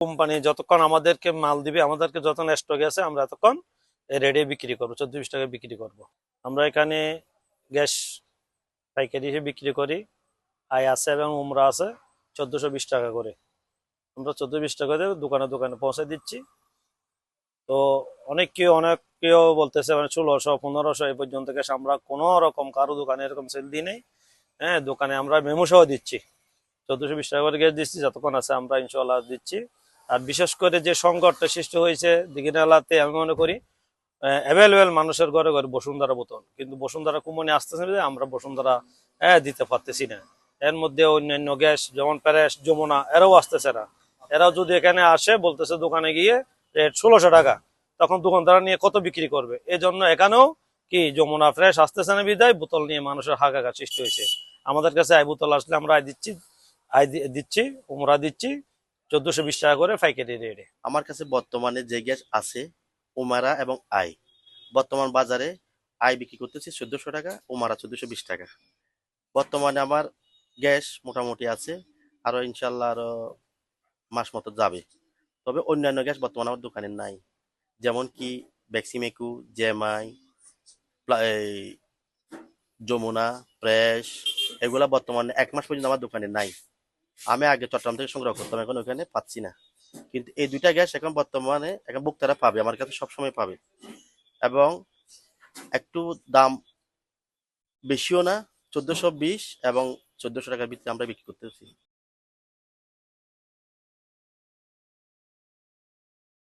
Company যতক্ষণ আমাদেরকে মাল দিবে, আমাদেরকে যত স্টকে আছে আমরা ততক্ষণ রেডি বিক্রি করবো, 14-20 টাকা বিক্রি করব। আমরা এখানে গ্যাস পাইকারি হিসেবে বিক্রি করি। আই আছে এবং উমরা আছে 1420 টাকা করে। আমরা 14-20 টাকা করে দোকানে দোকানে পৌঁছে দিচ্ছি। তো অনেক কেউ বলতেছে মানে 1600-1500 এই পর্যন্ত গ্যাস আমরা কোনো রকম কারো দোকানে এরকম সেল দিই নেই। হ্যাঁ, দোকানে আমরা মেমো সহ দিচ্ছি, 1420 টাকা করে গ্যাস দিচ্ছি, যতক্ষণ আছে আমরা ইনশাল্লাহ দিচ্ছি। আর বিশেষ করে যে সংকটটা সৃষ্টি হয়েছে দিঘিনালাতে, আমি মনে করি অ্যাভেলেবেল মানুষের ঘরে ঘরে বসুন্ধরা বোতল, কিন্তু বসুন্ধরা কোম্পানি আসতেছে না, আমরা বসুন্ধরা দিতে পারতেছি না। এর মধ্যে অন্যান্য গ্যাস যেমন প্যারেস, যমুনা, এরাও আসতেছে না। এরাও যদি এখানে আসে বলতেছে দোকানে গিয়ে রেট 1600 টাকা, তখন দোকানদারা নিয়ে কত বিক্রি করবে? এই জন্য এখানেও কি যমুনা ফ্রেশ আসতেছে না বিদায় বোতল নিয়ে মানুষের হাহাকার সৃষ্টি হয়েছে। আমাদের কাছে আই বোতল আসলে আমরা দিচ্ছি, উমরা দিচ্ছি 1420 টাকা করে পাইকারি রেটে। আমার কাছে বর্তমানে যে গ্যাস আছে উমারা এবং আই, বর্তমান বাজারে আই বিক্রি করতেছি 1400 টাকা, উমারা 1420 টাকা। বর্তমানে আমার গ্যাস মোটামুটি আছে, আরো ইনশাল্লাহ আরো মাস মতো যাবে। তবে অন্যান্য গ্যাস বর্তমানে আমার দোকানে নাই, যেমন কি বেক্সিমেকু, জেমাই, এই যমুনা, প্রেস, এগুলা বর্তমানে 1 মাস পর্যন্ত আমার দোকানে নাই। আমি আগে চট্টগ্রাম থেকে সংগ্রহ করতাম, এখন ওখানে পাচ্ছি না। কিন্তু এই দুইটা গ্যাস এখন বর্তমানে এখন ভোক্তারা পাবে, আমার কাছে সবসময় পাবে। এবং একটু দাম বেশিও না, 1420 এবং 1400 টাকার ভিতরে আমরা বিক্রি করতেছি।